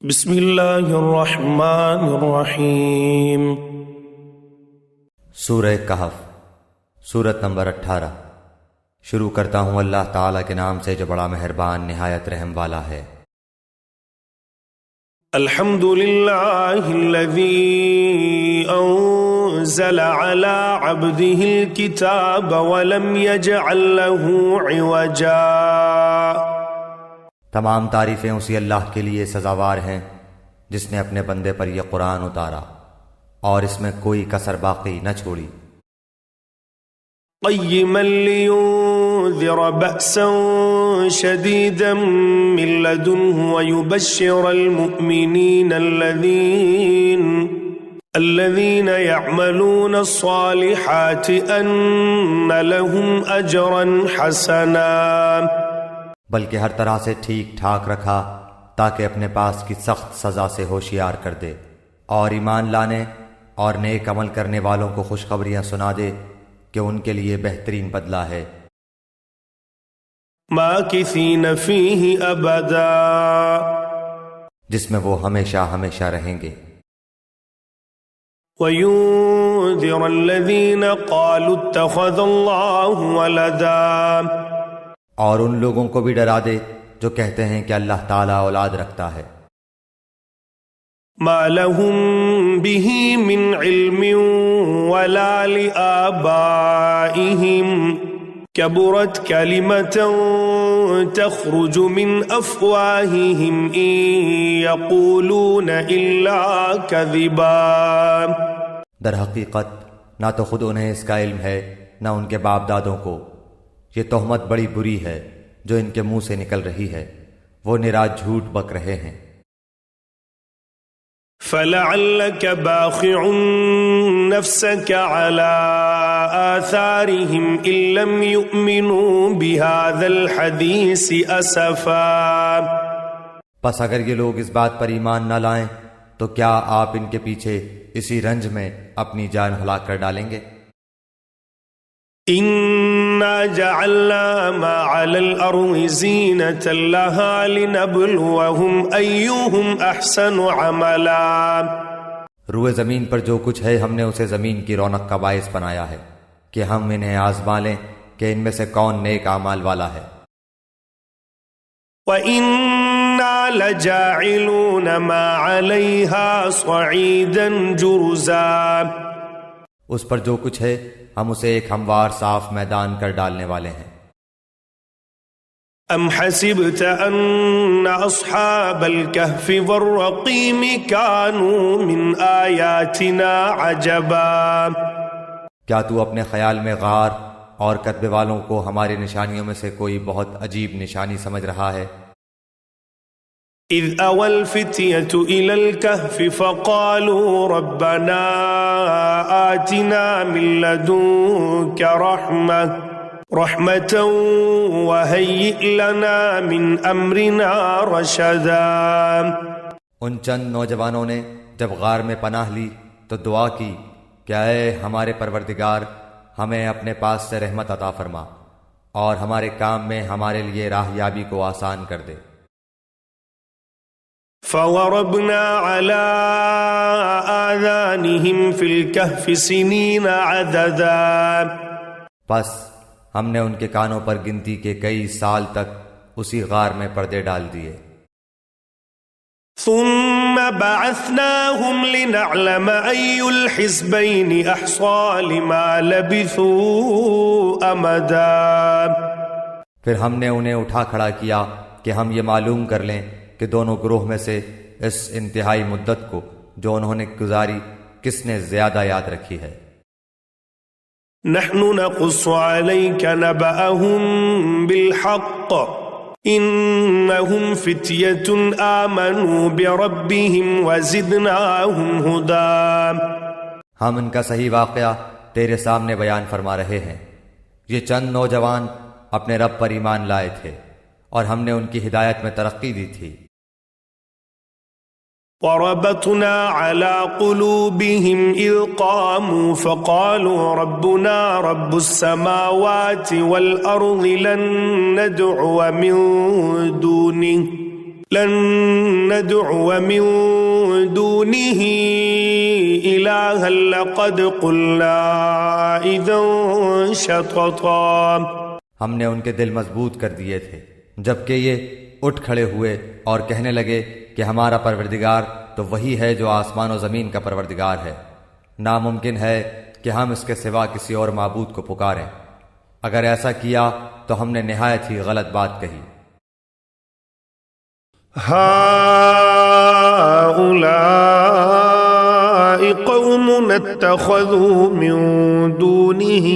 بسم اللہ الرحمن الرحیم۔ سورہ کہف، سورت نمبر 18۔ شروع کرتا ہوں اللہ تعالیٰ کے نام سے جو بڑا مہربان نہایت رحم والا ہے۔ الحمد للہ الذی انزل علی عبده الکتاب ولم یجعل له عوجا۔ تمام تعریفیں اسی اللہ کے لیے سزاوار ہیں جس نے اپنے بندے پر یہ قرآن اتارا اور اس میں کوئی کسر باقی نہ چھوڑی۔ قیما لینذر بأسا شدیدا من لدنہ ویبشر المؤمنین الذین یعملون الصالحات ان لهم اجرا حسنا، بلکہ ہر طرح سے ٹھیک ٹھاک رکھا تاکہ اپنے پاس کی سخت سزا سے ہوشیار کر دے، اور ایمان لانے اور نیک عمل کرنے والوں کو خوشخبریاں سنا دے کہ ان کے لیے بہترین بدلہ ہے۔ ماکثین فیہ ابدا، جس میں وہ ہمیشہ ہمیشہ رہیں گے۔ وینذر الذین قالوا اتخذ اللہ ولدا، اور ان لوگوں کو بھی ڈرا دے جو کہتے ہیں کہ اللہ تعالیٰ اولاد رکھتا ہے۔ ما لهم به من علم ولا لآبائهم كبرت كلمة تخرج من أفواههم إن يقولون إلا كذبا۔ در حقیقت نہ تو خود انہیں اس کا علم ہے نہ ان کے باپ دادوں کو، یہ تہمت بڑی بری ہے جو ان کے منہ سے نکل رہی ہے، وہ نرا جھوٹ بک رہے ہیں۔ فَلَعَلَّكَ بَاخِعٌ نَفْسَكَ عَلَىٰ آثَارِهِمْ إِن لَّمْ يُؤْمِنُوا بِهَٰذَا الْحَدِيثِ أَسَفًا۔ پس اگر یہ لوگ اس بات پر ایمان نہ لائیں تو کیا آپ ان کے پیچھے اسی رنج میں اپنی جان ہلاک کر ڈالیں گے؟ إِنَّا جَعَلْنَا مَا عَلَى الْأَرْضِ زِينَةً لَهَا لِنَبْلُوَهُمْ أَيُّهُمْ أَحْسَنُ عَمَلًا۔ روئے زمین پر جو کچھ ہے ہم نے اسے زمین کی رونق کا باعث بنایا ہے کہ ہم انہیں آزما لیں کہ ان میں سے کون نیک اعمال والا ہے۔ وَإِنَّا لَجَاعِلُونَ مَا عَلَيْهَا صَعِيدًا جُرُزًا، اس پر جو کچھ ہے ہم اسے ایک ہموار صاف میدان کر ڈالنے والے ہیں۔ ام حسبت ان اصحاب الكهف والرقیم كانوا من آیاتنا عجبا، کیا تو اپنے خیال میں غار اور کتبے والوں کو ہماری نشانیوں میں سے کوئی بہت عجیب نشانی سمجھ رہا ہے؟ اذ اوى الفتية الى الكهف فقالوا ربنا آتنا من لدنك رحمة وهيئ لنا من امرنا رشدا۔ ان چند نوجوانوں نے جب غار میں پناہ لی تو دعا کی کہ اے ہمارے پروردگار، ہمیں اپنے پاس سے رحمت عطا فرما اور ہمارے کام میں ہمارے لیے راہیابی کو آسان کر دے۔ فَوَرَبْنَا عَلَىٰ آذَانِهِمْ فِي الْكَهْفِ سِنِينَ عَدَدًا، پس ہم نے ان کے کانوں پر گنتی کے کئی سال تک اسی غار میں پردے ڈال دیے۔ ثُمَّ بَعَثْنَاهُمْ لِنَعْلَمَ أَيُّ الْحِزْبَيْنِ أَحْصَىٰ لِمَا لَبِثُوا أَمَدًا، پھر ہم نے انہیں اٹھا کھڑا کیا کہ ہم یہ معلوم کر لیں کہ دونوں گروہ میں سے اس انتہائی مدت کو جو انہوں نے گزاری کس نے زیادہ یاد رکھی ہے۔ نحن نقص عليك نبأهم بالحق إنهم فتية آمنوا بربهم وزدناهم هدى، ہم ان کا صحیح واقعہ تیرے سامنے بیان فرما رہے ہیں، یہ چند نوجوان اپنے رب پر ایمان لائے تھے اور ہم نے ان کی ہدایت میں ترقی دی تھی۔ وربطنا على قلوبهم إذ قاموا فقالوا ربنا رب السماوات والأرض لن ندعو من دونه لن ندعو من دونه إلها لقد قلنا إذا شططا. ہم نے ان کے دل مضبوط کر دیے تھے جبکہ یہ اٹھ کھڑے ہوئے اور کہنے لگے کہ ہمارا پروردگار تو وہی ہے جو آسمان و زمین کا پروردگار ہے، ناممکن ہے کہ ہم اس کے سوا کسی اور معبود کو پکاریں، اگر ایسا کیا تو ہم نے نہایت ہی غلط بات کہی. هؤلاء قوم اتخذوا من دونه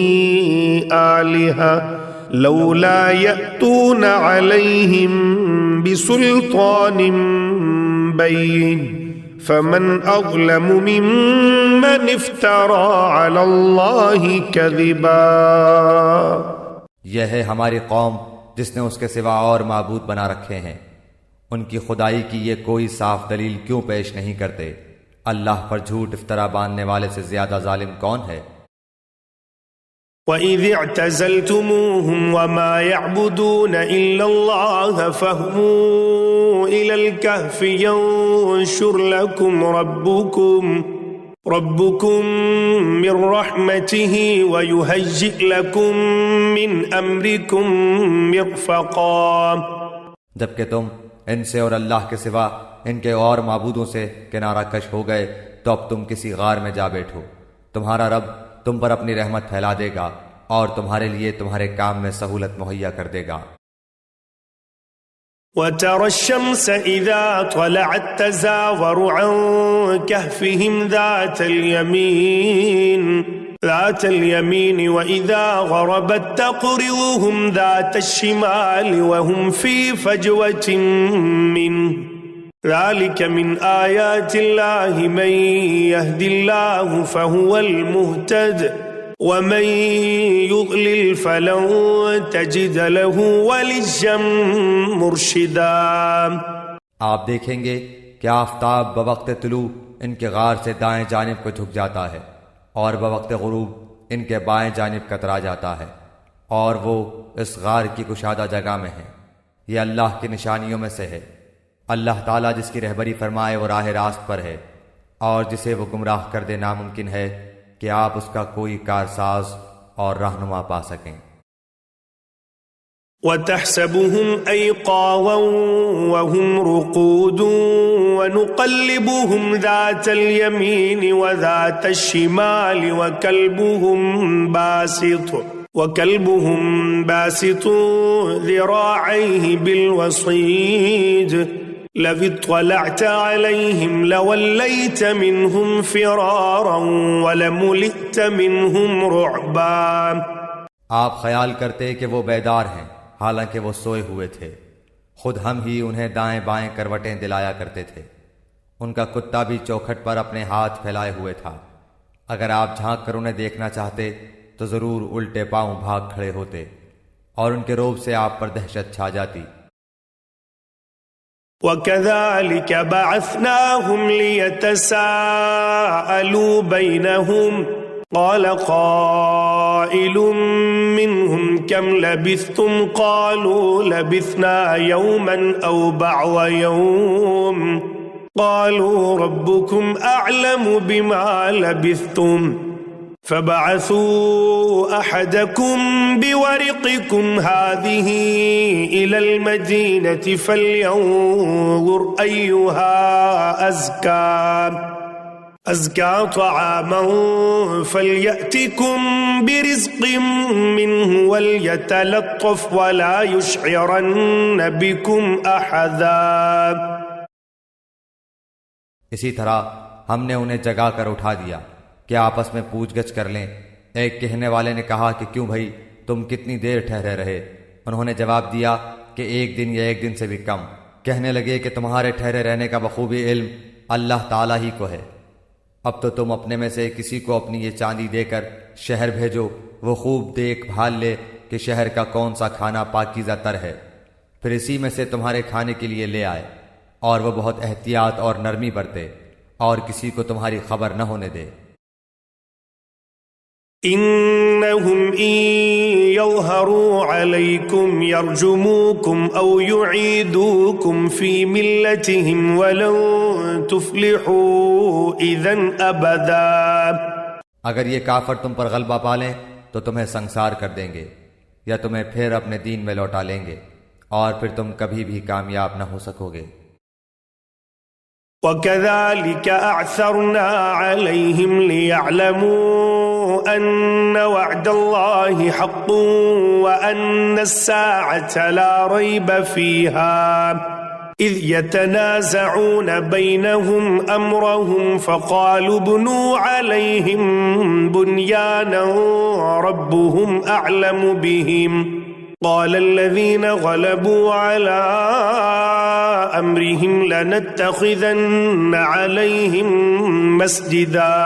آلهة لولا يأتون عليهم بسلطان بين فمن أظلم ممن افترى على الله كذبا. یہ ہے ہماری قوم جس نے اس کے سوا اور معبود بنا رکھے ہیں، ان کی خدائی کی یہ کوئی صاف دلیل کیوں پیش نہیں کرتے؟ اللہ پر جھوٹ افطرا باندھنے والے سے زیادہ ظالم کون ہے؟ وَإِذِ اعْتَزَلْتُمُوهُمْ وَمَا يَعْبُدُونَ إِلَّا اللَّهَ فَاهْوُوا إِلَى الْكَهْفِ يَنشُرْ لَكُمْ رَبُّكُمْ مِنْ رَحْمَتِهِ وَيُهَيِّئْ لَكُمْ مِنْ أَمْرِكُمْ مِرْفَقًا. جبکہ تم ان سے اور اللہ کے سوا ان کے اور معبودوں سے کنارہ کش ہو گئے تو اب تم کسی غار میں جا بیٹھو، تمہارا رب تم پر اپنی رحمت پھیلا دے گا اور تمہارے لیے تمہارے کام میں سہولت مہیا کر دے گا. وَتَرَى الشَّمْسَ إِذَا طَلَعَتْ تَزَاوَرُ عَنْ كَهْفِهِمْ ذَاتَ الْيَمِينِ وَإِذَا غَرَبَتْ تَقْرِضُهُمْ ذَاتَ الشِّمَالِ وَهُمْ فِي فَجْوَةٍ مِّنْهُ ذَلِكَ مِنْ آيَاتِ اللَّهِ مَنْ يَهْدِ اللَّهُ فَهُوَ الْمُهْتَدِ وَمَنْ يُضْلِلْ فَلَنْ تَجِدَ لَهُ وَلِيًّا مُرْشِدًا. آپ دیکھیں گے کہ آفتاب بوقت طلوع ان کے غار سے دائیں جانب کو جھک جاتا ہے اور بوقت غروب ان کے بائیں جانب کترا جاتا ہے، اور وہ اس غار کی کشادہ جگہ میں ہے. یہ اللہ کی نشانیوں میں سے ہے. اللہ تعالیٰ جس کی رہبری فرمائے وہ راہ راست پر ہے، اور جسے وہ گمراہ کر دے ناممکن ہے کہ آپ اس کا کوئی کارساز اور رہنما پا سکیں. وَتَحْسَبُهُمْ أَيْقَاظًا وَهُمْ رُقُودٌ وَنُقَلِّبُهُمْ ذَاتَ الْيَمِينِ وَذَاتَ الشِّمَالِ وَكَلْبُهُمْ بَاسِطٌ ذِرَاعَيْهِ بِالْوَصِيدِ لَوِ اطَّلَعْتَ عَلَيْهِمْ لَوَلَّيْتَ مِنْهُمْ فِرَارًا وَلَمُلِئْتَ مِنْهُمْ رُعْبًا. آپ خیال کرتے کہ وہ بیدار ہیں حالانکہ وہ سوئے ہوئے تھے، خود ہم ہی انہیں دائیں بائیں کروٹیں دلایا کرتے تھے. ان کا کتا بھی چوکھٹ پر اپنے ہاتھ پھیلائے ہوئے تھا. اگر آپ جھانک کر انہیں دیکھنا چاہتے تو ضرور الٹے پاؤں بھاگ کھڑے ہوتے اور ان کے روب سے آپ پر دہشت چھا جاتی. وَكَذَلِكَ بَعَثْنَاهُمْ لِيَتَسَاءَلُوا بَيْنَهُمْ قَالَ قَائِلٌ مِّنْهُمْ كَمْ لَبِثْتُمْ قَالُوا لَبِثْنَا يَوْمًا أَوْ بَعْضَ يَوْمٍ قَالُوا رَبُّكُمْ أَعْلَمُ بِمَا لَبِثْتُمْ فَبَعَثُوا أَحَدَكُمْ بِوَرِقِكُمْ هَذِهِ إِلَى الْمَدِينَةِ فَلْيَنظُرْ أَيُّهَا أَزْكَى طَعَامًا فَلْيَأْتِكُمْ بِرِزْقٍ مِّنْهُ وَلْيَتَلَطَّفْ وَلَا يُشْعِرَنَّ بِكُمْ أَحَدًا. اسی طرح ہم نے انہیں جگا کر اٹھا دیا کہ آپس میں پوچھ گچھ کر لیں. ایک کہنے والے نے کہا کہ کیوں بھائی تم کتنی دیر ٹھہرے رہے؟ انہوں نے جواب دیا کہ 1 دن یا 1 دن سے بھی کم. کہنے لگے کہ تمہارے ٹھہرے رہنے کا بخوبی علم اللہ تعالیٰ ہی کو ہے. اب تو تم اپنے میں سے کسی کو اپنی یہ چاندی دے کر شہر بھیجو، وہ خوب دیکھ بھال لے کہ شہر کا کون سا کھانا پاکیزہ تر ہے، پھر اسی میں سے تمہارے کھانے کے لیے لے آئے، اور وہ بہت احتیاط اور نرمی برتے اور کسی کو تمہاری خبر نہ ہونے دے. إن إنهم إن يظهروا عليكم يرجموكم أو يعيدوكم في ملتهم ولن تفلحوا إذن أبدا. اگر یہ کافر تم پر غلبہ پالیں تو تمہیں سنسار کر دیں گے یا تمہیں پھر اپنے دین میں لوٹا لیں گے اور پھر تم کبھی بھی کامیاب نہ ہو سکو گے. وَكَذَلِكَ أَعْثَرْنَا عَلَيْهِمْ لِيَعْلَمُوا أَنَّ وَعْدَ اللَّهِ حَقٌّ وَأَنَّ السَّاعَةَ لَا رَيْبَ فِيهَا إِذْ يَتَنَازَعُونَ بَيْنَهُمْ أَمْرَهُمْ فَقَالُوا ابْنُوا عَلَيْهِمْ بُنْيَانًا رَبُّهُمْ أَعْلَمُ بِهِمْ قال الذين غلبوا على أمرهم لنتخذن عليهم مسجدا.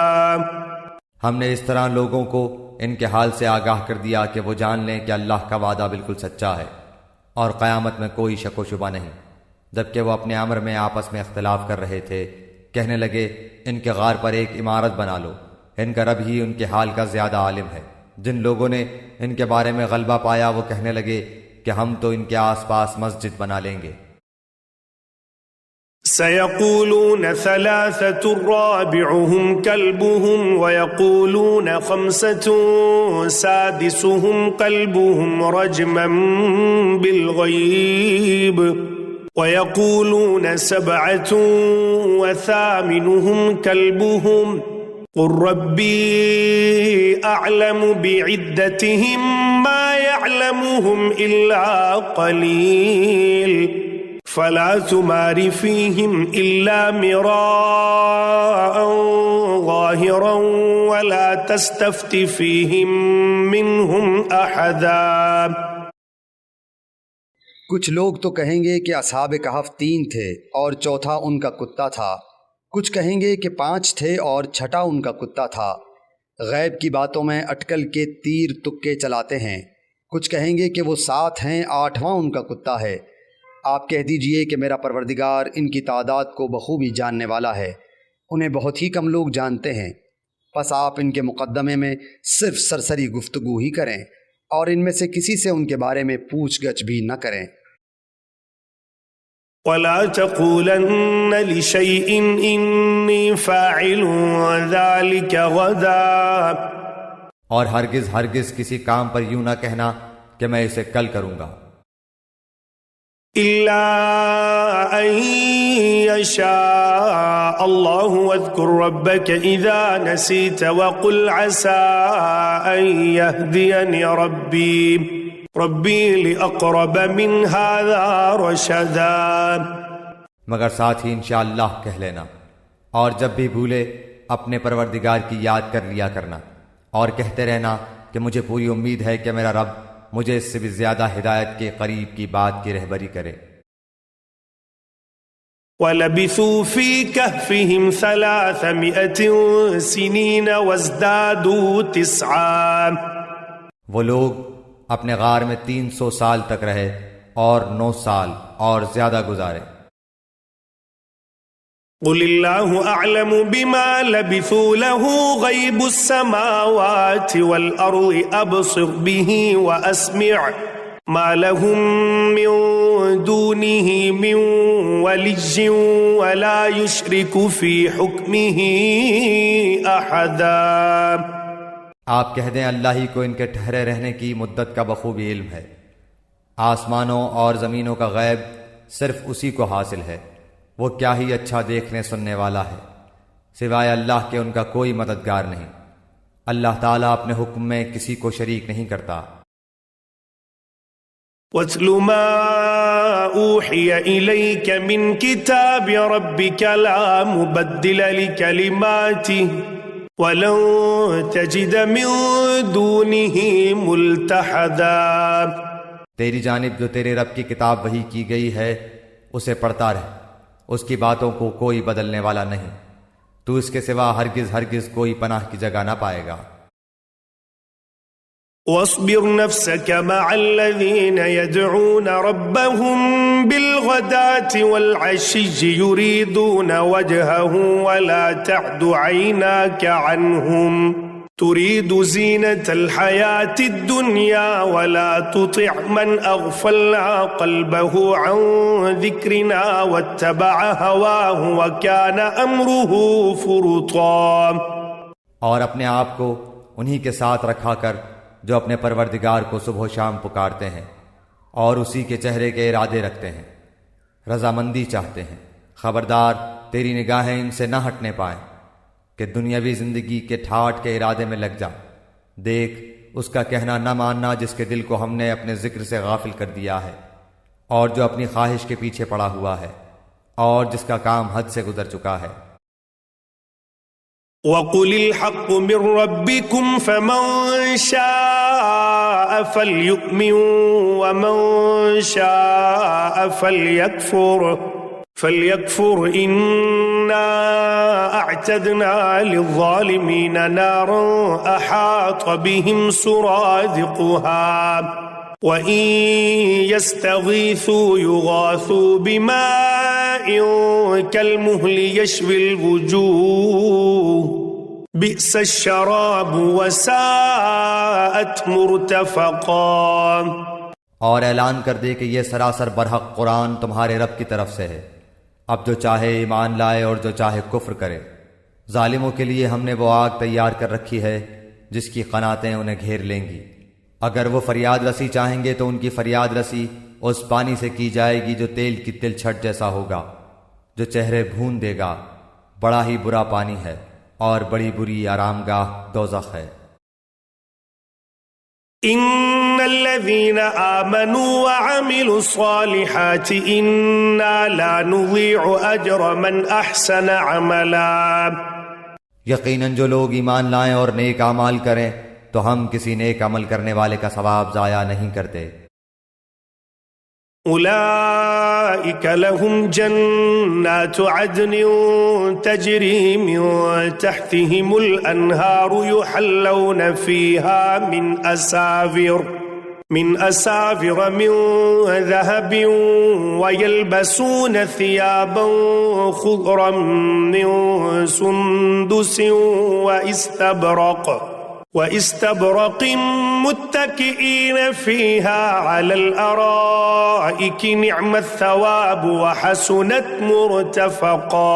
ہم نے اس طرح لوگوں کو ان کے حال سے آگاہ کر دیا کہ وہ جان لیں کہ اللہ کا وعدہ بالکل سچا ہے اور قیامت میں کوئی شک و شبہ نہیں. جبکہ وہ اپنے امر میں آپس میں اختلاف کر رہے تھے، کہنے لگے ان کے غار پر ایک عمارت بنا لو، ان کا رب ہی ان کے حال کا زیادہ عالم ہے. جن لوگوں نے ان کے بارے میں غلبہ پایا وہ کہنے لگے کہ ہم تو ان کے آس پاس مسجد بنا لیں گے. سيقولون ثلاثة رابعهم كلبهم ويقولون خمسة سادسهم كلبهم رجما بالغيب ويقولون سبعة وثامنهم كلبهم قل ربي أعلم بعدتهم ما يعلمهم إلا قليل فلا تمار فيهم إلا مراء ظاهرا ولا تستفت فيهم منهم أحدا. کچھ لوگ تو کہیں گے کہ اصحاب کہف 3 تھے اور چوتھا ان کا کتا تھا، کچھ کہیں گے کہ 5 تھے اور چھٹا ان کا کتا تھا. غیب کی باتوں میں اٹکل کے تیر تکے چلاتے ہیں. کچھ کہیں گے کہ وہ 7 ہیں، 8واں ان کا کتا ہے. آپ کہہ دیجئے کہ میرا پروردگار ان کی تعداد کو بخوبی جاننے والا ہے، انہیں بہت ہی کم لوگ جانتے ہیں. پس آپ ان کے مقدمے میں صرف سرسری گفتگو ہی کریں اور ان میں سے کسی سے ان کے بارے میں پوچھ گچھ بھی نہ کریں. ولا تقولن لشيء إني فاعل ذلك غدا. اور ہرگز ہرگز کسی کام پر یوں نہ کہنا کہ میں اسے کل کروں گا. إلا أن يشاء الله واذكر ربك إذا نسيت وقل عسى أن يهديني ربي لأقرب من هذا رشدا. مگر ساتھ ہی انشاءاللہ کہہ لینا، اور جب بھی بھولے اپنے پروردگار کی یاد کر لیا کرنا اور کہتے رہنا کہ مجھے پوری امید ہے کہ میرا رب مجھے اس سے بھی زیادہ ہدایت کے قریب کی بات کی رہبری کرے. وَلَبِثُوا فِي كَهْفِهِمْ 300 سِنِينَ وَازْدَادُوا 9. وہ لوگ اپنے غار میں 300 سال تک رہے اور 9 سال اور زیادہ گزارے. قُلِ اللَّهُ أَعْلَمُ بِمَا لَبِثُوا لَهُ غَيْبُ السَّمَاوَاتِ وَالْأَرْضِ أَبْصِرْ بِهِ وَأَسْمِعْ مَا لَهُم مِّن دُونِهِ مِّن وَلِيٍّ وَلَا يُشْرِكُ فِي حُكْمِهِ أَحَدًا. آپ کہہ دیں اللہ ہی کو ان کے ٹھہرے رہنے کی مدت کا بخوبی علم ہے. آسمانوں اور زمینوں کا غیب صرف اسی کو حاصل ہے، وہ کیا ہی اچھا دیکھنے سننے والا ہے. سوائے اللہ کے ان کا کوئی مددگار نہیں. اللہ تعالیٰ اپنے حکم میں کسی کو شریک نہیں کرتا. وَاتْلُ مَا أُوحِيَ إِلَيْكَ مِنْ كِتَابِ رَبِّكَ لَا مُبَدِّلَ لِكَلِمَاتِهِ وَلَن تَجِدَ مِن دُونِهِ مُلْتَحَدًا. تیری جانب جو تیرے رب کی کتاب وحی کی گئی ہے اسے پڑھتا رہ، اس کی باتوں کو کوئی بدلنے والا نہیں، تو اس کے سوا ہرگز ہرگز کوئی پناہ کی جگہ نہ پائے گا. واصبر نفسك مع الذين يدعون ربهم بالغداة والعشي يريدون وجهه ولا تعد عيناك عنهم تريد زينة الحياة الدنيا ولا تطع من أغفلنا قلبه عن ذكرنا واتبع هواه وكان أمره فرطا۔ اور اپنے آپ کو انہی کے ساتھ رکھا کر جو اپنے پروردگار کو صبح و شام پکارتے ہیں اور اسی کے چہرے کے ارادے رکھتے ہیں، رضامندی چاہتے ہیں۔ خبردار تیری نگاہیں ان سے نہ ہٹنے پائیں کہ دنیاوی زندگی کے ٹھاٹ کے ارادے میں لگ جا۔ دیکھ اس کا کہنا نہ ماننا جس کے دل کو ہم نے اپنے ذکر سے غافل کر دیا ہے، اور جو اپنی خواہش کے پیچھے پڑا ہوا ہے، اور جس کا کام حد سے گزر چکا ہے۔ وَقُلِ الْحَقُّ مِنْ رَبِّكُمْ فَمَنْ شَاءَ فَلْيُؤْمِنْ وَمَنْ شَاءَ فَلْيَكْفُرْ إِنَّا أَعْتَدْنَا لِلظَّالِمِينَ نَارًا أَحَاطَ بِهِمْ سُرَادِقُهَا وَإِن يَسْتَغِيثُوا يُغَاثُوا بِمَاءٍ كَالْمُهْلِ يَشْوِي الْوُجُوهَ بِئْسَ الشَّرَابُ وَسَاءَتْ مُرْتَفَقًا۔ اور اعلان کر دے کہ یہ سراسر برحق قرآن تمہارے رب کی طرف سے ہے۔ اب جو چاہے ایمان لائے اور جو چاہے کفر کرے۔ ظالموں کے لیے ہم نے وہ آگ تیار کر رکھی ہے جس کی قناتیں انہیں گھیر لیں گی۔ اگر وہ فریاد رسی چاہیں گے تو ان کی فریاد رسی اس پانی سے کی جائے گی جو تیل کی تل چھٹ جیسا ہوگا، جو چہرے بھون دے گا۔ بڑا ہی برا پانی ہے اور بڑی بری آرامگاہ دوزخ ہے۔ ان الذين آمنوا وعملوا الصالحات انا لا نضيع اجر من احسن عملا۔ یقیناً جو لوگ ایمان لائیں اور نیک اعمال کریں تو ہم کسی نیک عمل کرنے والے کا ثواب ضائع نہیں کرتے۔ اولئك لهم جنات عدن تجري من تحتهم الانهار يحلون فيها من اساور من ذهب ويلبسون ثيابا خضرا من سندس واستبرق متكئين فيها على الارائك نعم الثواب وحسنت مرتفقا۔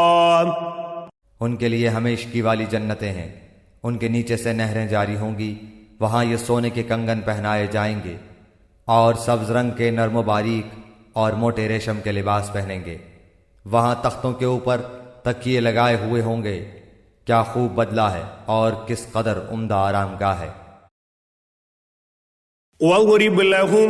ان کے لیے ہمیشگی والی جنتیں ہیں، ان کے نیچے سے نہریں جاری ہوں گی، وہاں یہ سونے کے کنگن پہنائے جائیں گے اور سبز رنگ کے نرم و باریک اور موٹے ریشم کے لباس پہنیں گے۔ وہاں تختوں کے اوپر تکیے لگائے ہوئے ہوں گے۔ کیا خوب بدلہ ہے اور کس قدر عمدہ آرام گاہ ہے۔ وَاضْرِبْ لَهُم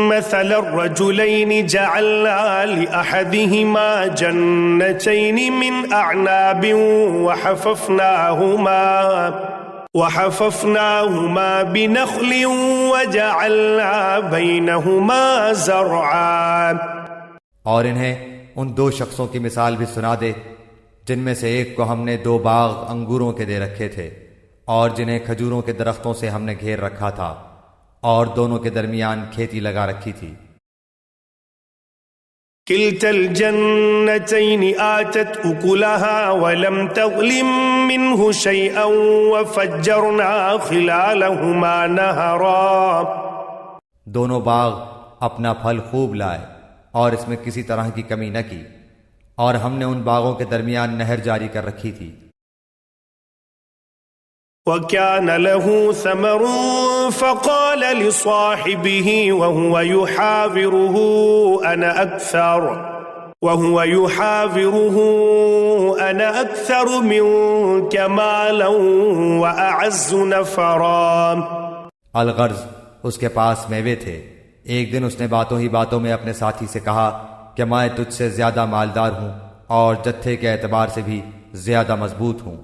مَّثَلَ الرَّجُلَيْنِ جَعَلْنَا لِأَحَدِهِمَا جَنَّتَيْنِ مِنْ أَعْنَابٍ وَحَفَفْنَاهُمَا بِنَخْلٍ وَجَعَلْنَا بَيْنَهُمَا زَرْعًا۔ اور انہیں ان دو شخصوں کی مثال بھی سنا دے جن میں سے ایک کو ہم نے 2 باغ انگوروں کے دے رکھے تھے اور جنہیں کھجوروں کے درختوں سے ہم نے گھیر رکھا تھا، اور دونوں کے درمیان کھیتی لگا رکھی تھی۔ كلتا الجنتين آتت أكلها ولم تظلم منه شيئا وفجرنا خلالهما نهرا۔ دونوں باغ اپنا پھل خوب لائے اور اس میں کسی طرح کی کمی نہ کی، اور ہم نے ان باغوں کے درمیان نہر جاری کر رکھی تھی۔ وَكَانَ لَهُ ثَمَرٌ فَقَالَ لِصَاحِبِهِ وَهُوَ يُحَاوِرُهُ أَنَا أَكْثَرُ مِنكَ مَالًا وَأَعَزُّ نَفَرًا۔ الغرض اس کے پاس میوے تھے۔ ایک دن اس نے باتوں ہی باتوں میں اپنے ساتھی سے کہا کہ میں تجھ سے زیادہ مالدار ہوں اور جتھے کے اعتبار سے بھی زیادہ مضبوط ہوں۔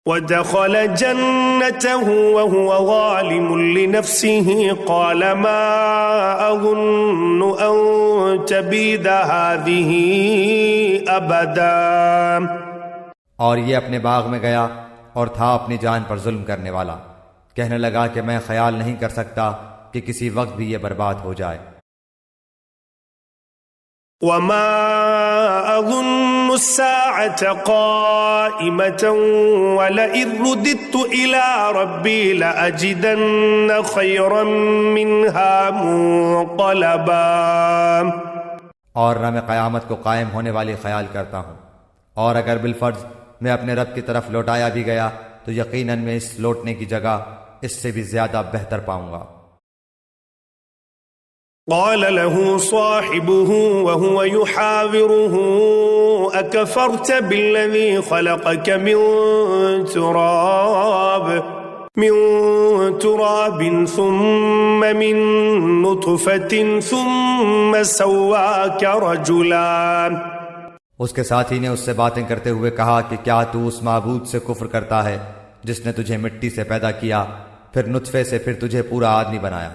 وَدَخَلَ جَنَّتَهُ وَهُوَ ظَالِمٌ لِنَفْسِهِ قَالَ مَا أَظُنُّ أَن تَبِيدَ هَٰذِهِ أَبَدًا۔ اور یہ اپنے باغ میں گیا اور تھا اپنی جان پر ظلم کرنے والا، کہنے لگا کہ میں خیال نہیں کر سکتا کہ کسی وقت بھی یہ برباد ہو جائے۔ وما أظن الساعة قائمة ولئن رددت إلى ربي لأجدن خيرا منها منقلبا، اور نہ میں قیامت کو قائم ہونے والی خیال کرتا ہوں، اور اگر بالفرض میں اپنے رب کی طرف لوٹایا بھی گیا تو یقیناً میں اس لوٹنے کی جگہ اس سے بھی زیادہ بہتر پاؤں گا۔ قال له صاحبه وهو يحاوره أكفرت بالذي خلقك من تراب ثم من نطفة ثم سواك رجلا۔ اس کے ساتھی نے اس سے باتیں کرتے ہوئے کہا کہ کیا تو اس معبود سے کفر کرتا ہے جس نے تجھے مٹی سے پیدا کیا، پھر نطفے سے، پھر تجھے پورا آدمی بنایا؟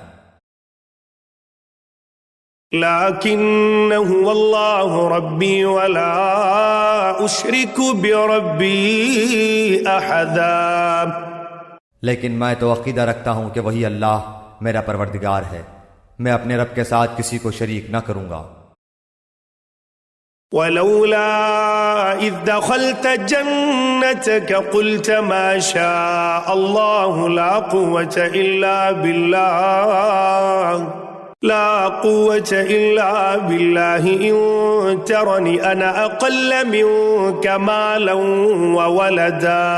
لكن هو الله ربي ولا أشرك بربي أحدا، لیکن میں تو عقیدہ رکھتا ہوں کہ وہی اللہ میرا پروردگار ہے، میں اپنے رب کے ساتھ کسی کو شریک نہ کروں گا۔ ولولا إذ دخلت جنتك قلت ما شاء الله لا قوة إلا بالله إن ترني أنا أقل منك مالا وولدا۔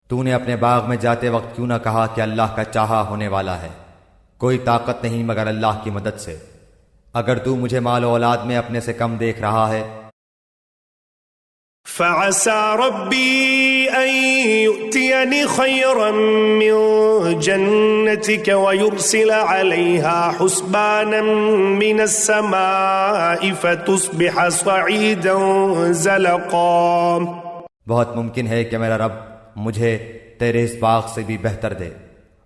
تو نے اپنے باغ میں جاتے وقت کیوں نہ کہا کہ اللہ کا چاہا ہونے والا ہے، کوئی طاقت نہیں مگر اللہ کی مدد سے، اگر تو مجھے مال و اولاد میں اپنے سے کم دیکھ رہا ہے۔ فعسى ربي أن يؤتيني خيرا من جنتك ويرسل عليها حسبانا من السماء فتصبح صعيدا زلقا۔ بہت ممکن ہے کہ میرا رب مجھے تیرے اس باغ سے بھی بہتر دے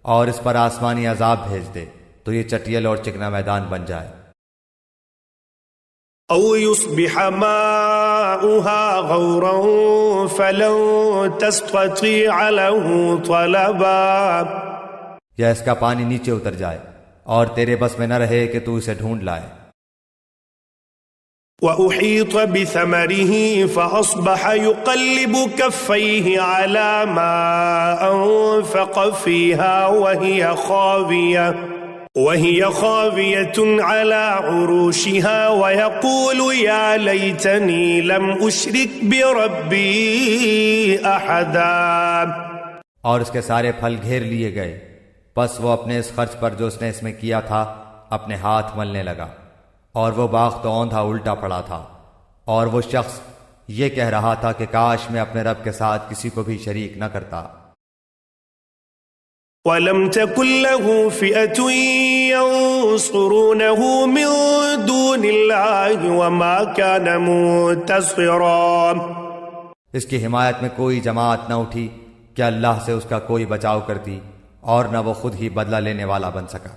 اور اس پر آسمانی عذاب بھیج دے تو یہ چٹیل اور چکنا میدان بن جائے۔ أو يصبح ماؤها غورا فلن تستطيع له طلبا، یا اس کا پانی نیچے اتر جائے اور تیرے بس میں نہ رہے کہ تو اسے ڈھونڈ لائے۔ وأحيط بثمره فأصبح يقلب كفيه على ما أنفق فيها وهي خاوية على عروشها ويقول يا ليتني لم أشرك بربي أحدا۔ اور اس کے سارے پھل گھیر لیے گئے، پس وہ اپنے اس خرچ پر جو اس نے اس میں کیا تھا اپنے ہاتھ ملنے لگا، اور وہ باغ تو اوندھا الٹا پڑا تھا، اور وہ شخص یہ کہہ رہا تھا کہ کاش میں اپنے رب کے ساتھ کسی کو بھی شریک نہ کرتا۔ وَلَمْ تَكُنْ لَهُ فِئَةٌ يَنْصُرُونَهُ مِنْ دُونِ اللَّهِ وَمَا كَانَ مُنْتَصِرًا، اس کی حمایت میں کوئی جماعت نہ اٹھی کہ اللہ سے اس کا کوئی بچاؤ کرتی، اور نہ وہ خود ہی بدلہ لینے والا بن سکا۔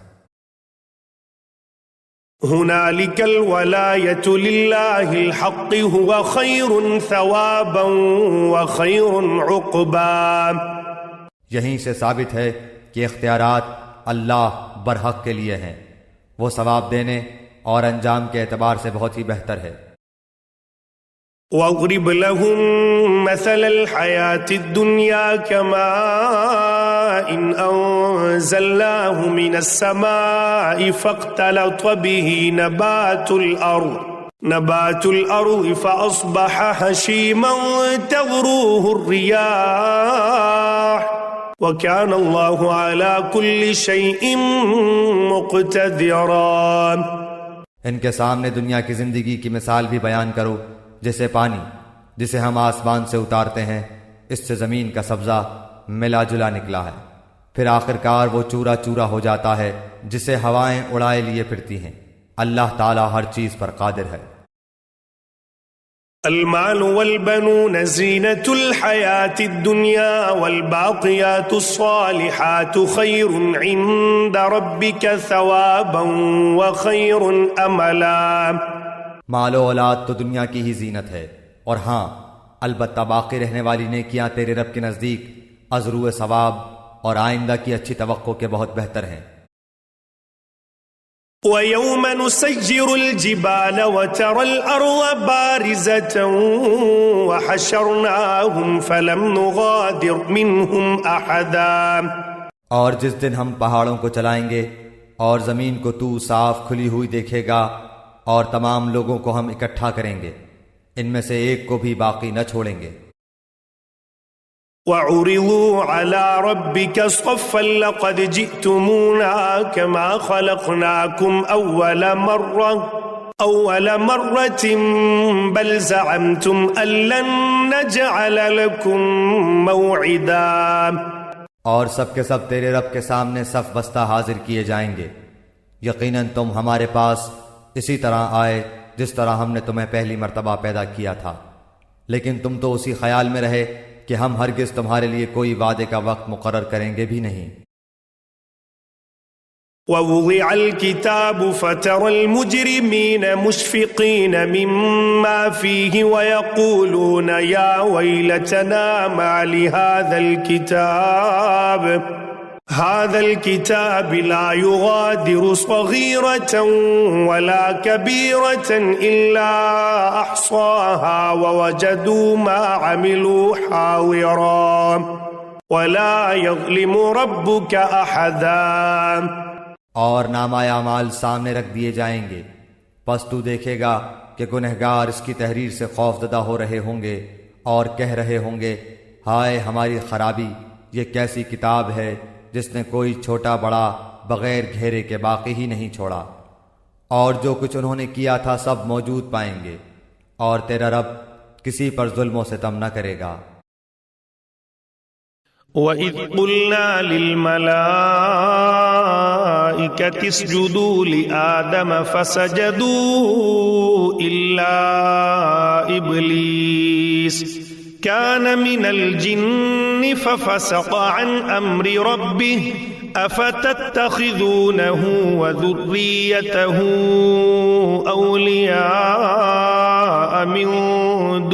هُنَالِكَ الْوَلَایَةُ لِلَّهِ الْحَقِّ هُوَ خَيْرٌ ثَوَابًا وَخَيْرٌ عُقْبًا، یہیں سے ثابت ہے کہ اختیارات اللہ برحق کے لیے ہیں، وہ ثواب دینے اور انجام کے اعتبار سے بہت ہی بہتر ہے۔ وَاضْرِبْ لَهُم مَّثَلَ الْحَيَاةِ الدُّنْيَا كَمَاءٍ أَنزَلْنَاهُ مِنَ السَّمَاءِ فَاخْتَلَطَ بِهِ نَبَاتُ الْأَرْضِ فَأَصْبَحَ هَشِيمًا تَذْرُوهُ الرِّيَاحُ وَكَانَ اللَّهُ عَلَى كُلِّ شَيْءٍ مُقْتَدِرًا۔ ان کے سامنے دنیا کی زندگی کی مثال بھی بیان کرو، جیسے پانی جسے ہم آسمان سے اتارتے ہیں، اس سے زمین کا سبزہ ملا جلا نکلا ہے، پھر آخرکار وہ چورا چورا ہو جاتا ہے جسے ہوائیں اڑائے لیے پھرتی ہیں۔ اللہ تعالی ہر چیز پر قادر ہے۔ المال والبنون زینة الحیاة الدنیا والباقیات الصالحات خیر عند ربک ثوابا وخیر املا۔ مال و اولاد تو دنیا کی ہی زینت ہے، اور ہاں البتہ باقی رہنے والی نیکیاں تیرے رب کے نزدیک ازرو ثواب اور آئندہ کی اچھی توقع کے بہت بہتر ہیں۔ ويوم نسير الجبال وترى الأرض بارزة وحشرناهم فلم نغادر منهم أحدا. اور جس دن ہم پہاڑوں کو چلائیں گے اور زمین کو تو صاف کھلی ہوئی دیکھے گا اور تمام لوگوں کو ہم اکٹھا کریں گے، ان میں سے ایک کو بھی باقی نہ چھوڑیں گے. وعرضوا على ربك صفا لقد جئتمونا كما خلقناكم أول مرة بل زعمتم أن لن نجعل لكم موعدا. اور سب کے سب تیرے رب کے سامنے صف بستہ حاضر کیے جائیں گے. یقیناً تم ہمارے پاس اسی طرح آئے جس طرح ہم نے تمہیں پہلی مرتبہ پیدا کیا تھا، لیکن تم تو اسی خیال میں رہے کہ ہم ہرگز تمہارے لیے کوئی وعدے کا وقت مقرر کریں گے بھی نہیں. ووضع الكتاب فترى المجرمين مشفقين مما فيه ويقولون يا ويلتنا ما لهذا الكتاب لا يغادر صغيرة ولا كبيرة إلا أحصاها ووجدوا ما عملوا حاضرا ولا يظلم ربك أحدا. اور نامہ اعمال سامنے رکھ دیے جائیں گے، پس تو دیکھے گا کہ گنہگار اس کی تحریر سے خوف زدہ ہو رہے ہوں گے اور کہہ رہے ہوں گے ہائے ہماری خرابی، یہ کیسی کتاب ہے جس نے کوئی چھوٹا بڑا بغیر گھیرے کے باقی ہی نہیں چھوڑا، اور جو کچھ انہوں نے کیا تھا سب موجود پائیں گے، اور تیرا رب کسی پر ظلم و ستم نہ کرے گا. وَإِذْ قُلْنَا لِلْمَلَائِكَةِ اسْجُدُوا لِآدَمَ فَسَجَدُوا إِلَّا إِبْلِيسَ كَانَ مِنَ الْجِنِّ فَفَسَقَ عَنْ أَمْرِ رَبِّهِ أَفَتَتَّخِذُونَهُ وَذُرِّيَّتَهُ أَوْلِيَاءَ مِن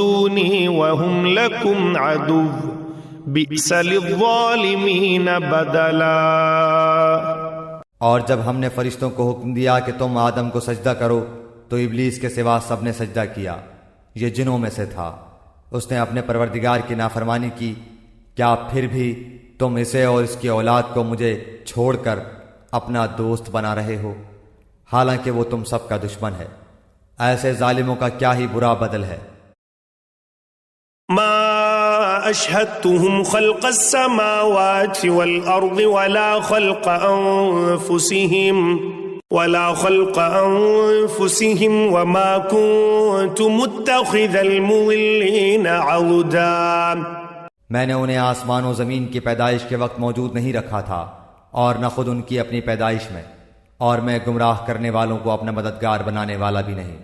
دُونِي وَهُمْ لَكُمْ عَدُوٌّ بئس للظالمین بدلا. اور جب ہم نے فرشتوں کو حکم دیا کہ تم آدم کو سجدہ کرو تو ابلیس کے سوا سب نے سجدہ کیا، یہ جنوں میں سے تھا. اس نے اپنے پروردگار کی نافرمانی کی. کیا پھر بھی تم اسے اور اس کی اولاد کو مجھے چھوڑ کر اپنا دوست بنا رہے ہو، حالانکہ وہ تم سب کا دشمن ہے. ایسے ظالموں کا کیا ہی برا بدل ہے. ما أشهدتهم خلق السماوات والأرض ولا خلق أنفسهم وما كنت متخذ المضلين عضدا. میں نے انہیں آسمان و زمین کی پیدائش کے وقت موجود نہیں رکھا تھا اور نہ خود ان کی اپنی پیدائش میں، اور میں گمراہ کرنے والوں کو اپنا مددگار بنانے والا بھی نہیں.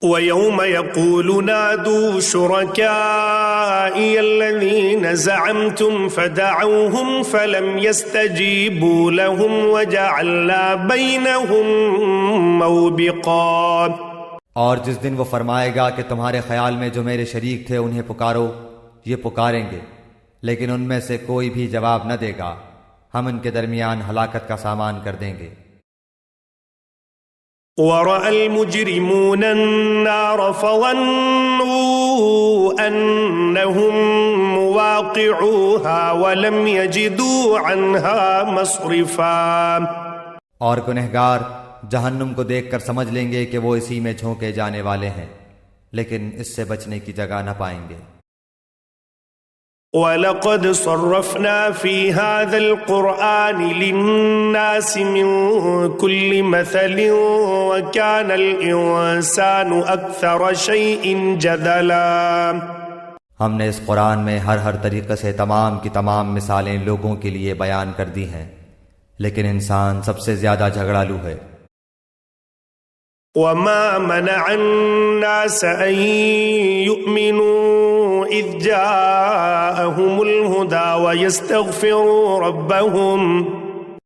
وَيَوْمَ يَقُولُ نَادُوا شُرَكَائِيَ الَّذِينَ زَعَمْتُمْ فَدَعَوْهُمْ فَلَمْ يَسْتَجِيبُوا لَهُمْ وَجَعَلْنَا بَيْنَهُمْ مَوْبِقًا. اور جس دن وہ فرمائے گا کہ تمہارے خیال میں جو میرے شریک تھے انہیں پکارو، یہ پکاریں گے لیکن ان میں سے کوئی بھی جواب نہ دے گا، ہم ان کے درمیان ہلاکت کا سامان کر دیں گے. وَرَأَى الْمُجْرِمُونَ النَّارَ فَظَنُّوا أَنَّهُمْ مُوَاقِعُوهَا وَلَمْ يَجِدُوا عَنْهَا مَصْرِفًا. اور گنہگار جہنم کو دیکھ کر سمجھ لیں گے کہ وہ اسی میں جھونکے جانے والے ہیں، لیکن اس سے بچنے کی جگہ نہ پائیں گے. وَلَقَدْ صَرَّفْنَا فِي هَذَا الْقُرْآنِ لِلنَّاسِ مِنْ كُلِّ مَثَلٍ وَكَانَ الْإِنسَانُ أَكْثَرَ شَيْءٍ جَدَلًا. ہم نے اس قرآن میں ہر طریقے سے تمام کی تمام مثالیں لوگوں کے لیے بیان کر دی ہیں، لیکن انسان سب سے زیادہ جھگڑالو ہے. وَمَا مَنَعَ النَّاسَ أَن يُؤْمِنُوا إِذْ جَاءَهُمُ الْهُدَى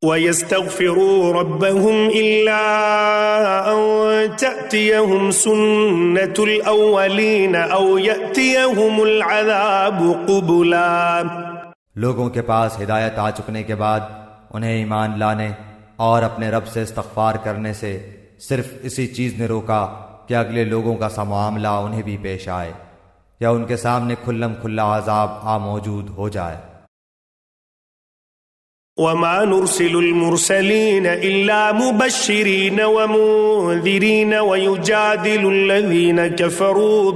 وَيَسْتَغْفِرُوا رَبَّهُمْ إِلَّا أَن تَأْتِيَهُمْ سُنَّةُ الْأَوَّلِينَ أَوْ يَأْتِيَهُمُ الْعَذَابُ قُبُلًا. لوگوں کے پاس ہدایت آ چکنے کے بعد انہیں ایمان لانے اور اپنے رب سے استغفار کرنے سے صرف اسی چیز نے روکا کہ اگلے لوگوں کا سا معاملہ انہیں بھی پیش آئے یا ان کے سامنے کھلم کھلا عذاب موجود ہو جائے۔ وما نرسل المرسلين إلا مبشرين ومنذرين ويجادل الذين كفروا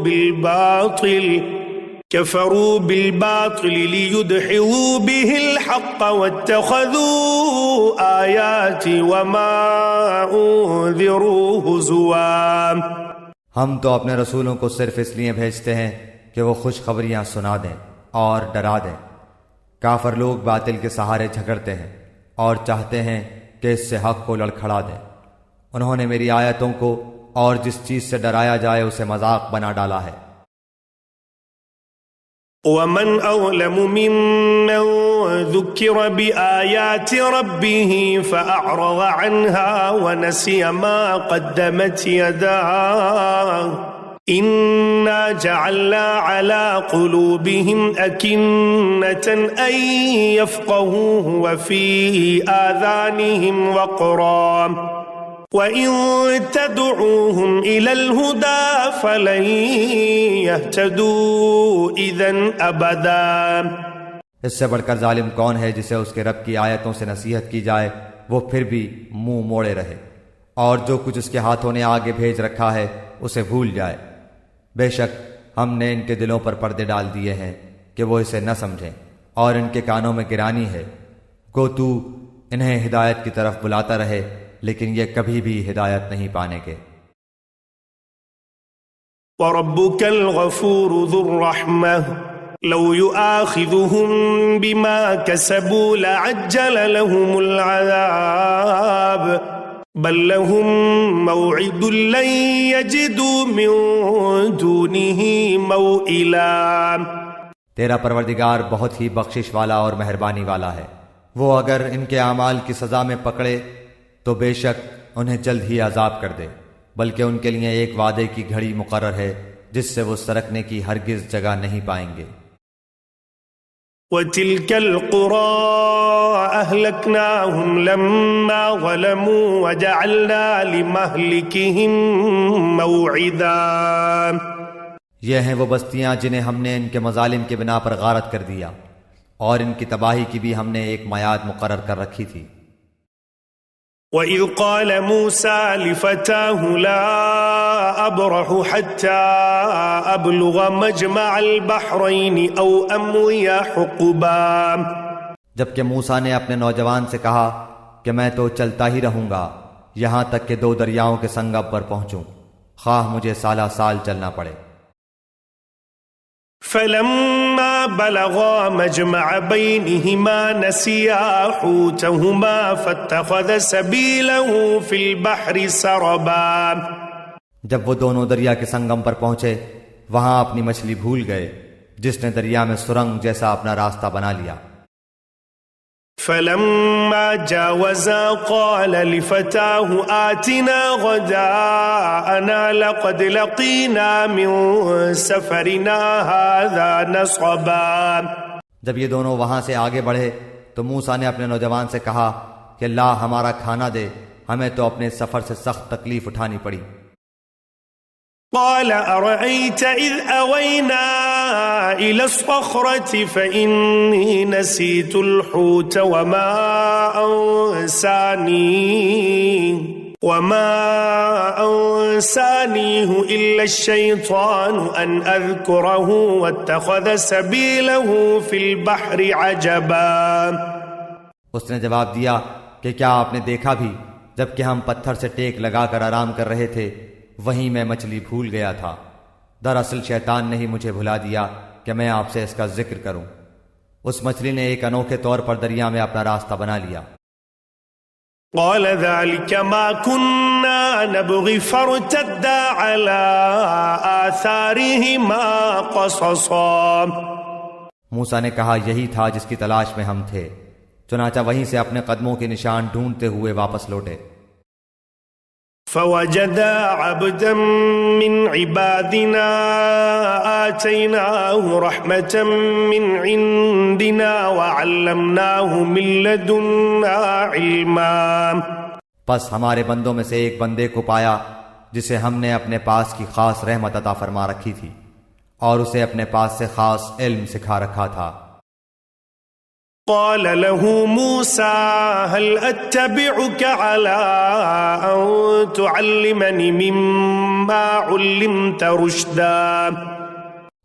بالباطل ليدحضوا به الحق واتخذوا آياتي وما أنذروا هزوا۔ ہم تو اپنے رسولوں کو صرف اس لیے بھیجتے ہیں کہ وہ خوشخبریاں سنا دیں اور ڈرا دیں۔ کافر لوگ باطل کے سہارے جھگڑتے ہیں اور چاہتے ہیں کہ اس سے حق کو لڑکھڑا دیں۔ انہوں نے میری آیتوں کو اور جس چیز سے ڈرایا جائے اسے مذاق بنا ڈالا ہے۔ ومن أظلم ممن ذكر بآيات ربه فأعرض عنها ونسي ما قدمت يداه إنا جعلنا على قلوبهم أكنة أن يفقهوه وفي آذانهم وقرا وَإِن تَدْعُوهُمْ إِلَى الْهُدَى فَلَن يَهْتَدُوا إِذًا أَبَدًا۔ اس سے بڑھ کر ظالم کون ہے جسے اس کے رب کی آیتوں سے نصیحت کی جائے وہ پھر بھی منہ موڑے رہے اور جو کچھ اس کے ہاتھوں نے آگے بھیج رکھا ہے اسے بھول جائے۔ بے شک ہم نے ان کے دلوں پر پردے ڈال دیے ہیں کہ وہ اسے نہ سمجھیں اور ان کے کانوں میں گرانی ہے۔ گو تو انہیں ہدایت کی طرف بلاتا رہے لیکن یہ کبھی بھی ہدایت نہیں پانے کے۔ وَرَبُّكَ الْغَفُورُ ذُو الرَّحْمَةِ لَوْ يُؤَاخِذُهُم بِمَا كَسَبُوا لَعَجَّلَ لَهُمُ الْعَذَابَ بَل لَّهُم مَّوْعِدٌ لَّن يَجِدُوا مِن دُونِهِ مَوْئِلًا۔ تیرا پروردگار بہت ہی بخشش والا اور مہربانی والا ہے، وہ اگر ان کے اعمال کی سزا میں پکڑے تو بے شک انہیں جلد ہی عذاب کر دے، بلکہ ان کے لیے ایک وعدے کی گھڑی مقرر ہے جس سے وہ سرکنے کی ہرگز جگہ نہیں پائیں گے۔ وَتِلْكَ الْقُرَىٰ أَهْلَكْنَاهُمْ لَمَّا ظَلَمُوا وَجَعَلْنَا لِمَهْلِكِهِم مَّوْعِدًا۔ یہ ہیں وہ بستیاں جنہیں ہم نے ان کے مظالم کے بنا پر غارت کر دیا اور ان کی تباہی کی بھی ہم نے ایک میعاد مقرر کر رکھی تھی۔ وَإِذْ قَالَ مُوسَىٰ لِفَتَاهُ لَا أَبْرَحُ حَتَّىٰ أَبْلُغَ مَجْمَعَ الْبَحْرَيْنِ أَوْ أَمْضِيَ حُقُبًا۔ جبکہ موسیٰ نے اپنے نوجوان سے کہا کہ میں تو چلتا ہی رہوں گا یہاں تک کہ دو دریاؤں کے سنگم پر پہنچوں، خواہ مجھے سالہ سال چلنا پڑے۔ فَلَمَّا بَلَغَا مَجْمَعَ بَيْنِهِمَا نَسِيَا حُوتَهُمَا فَاتَّخَذَ سَبِيلَهُ فِي الْبَحْرِ سَرَبًا۔ جب وہ دونوں دریا کے سنگم پر پہنچے وہاں اپنی مچھلی بھول گئے، جس نے دریا میں سرنگ جیسا اپنا راستہ بنا لیا۔ فَلَمَّا جَاوَزَا قَالَ لِفَتَاهُ آتِنَا غَدَاءَنَا لَقَدْ لَقِينَا مِن سَفَرِنَا هَٰذَا نَصَبًا۔ جب یہ دونوں وہاں سے آگے بڑھے تو موسیٰ نے اپنے نوجوان سے کہا کہ اللہ ہمارا کھانا دے، ہمیں تو اپنے سفر سے سخت تکلیف اٹھانی پڑی۔ قال أرأيت إذ أوينا إلى الصخرة فإني نسيت الحوت وما أنسانيه إلا الشيطان أن أذكره واتخذ سبيله في البحر عجبا۔ اس نے جواب دیا کہ کیا آپ نے دیکھا بھی جبکہ ہم پتھر سے ٹیک لگا کر آرام کر رہے تھے وہیں میں مچھلی بھول گیا تھا، دراصل شیطان نے ہی مجھے بھلا دیا کہ میں آپ سے اس کا ذکر کروں۔ اس مچھلی نے ایک انوکھے طور پر دریا میں اپنا راستہ بنا لیا۔ قال ذلك ما كنا نبغي فارتدا على آثارهما قصصا۔ موسیٰ نے کہا یہی تھا جس کی تلاش میں ہم تھے، چنانچہ وہیں سے اپنے قدموں کے نشان ڈھونڈتے ہوئے واپس لوٹے۔ فوجدا عبدا من عبادنا آتيناه رحمة من عندنا وعلمناه من لدنا علما. پس ہمارے بندوں میں سے ایک بندے کو پایا جسے ہم نے اپنے پاس کی خاص رحمت عطا فرما رکھی تھی اور اسے اپنے پاس سے خاص علم سکھا رکھا تھا. قال له موسى هل أتبعك على أن تعلمني مما علمت رشدا.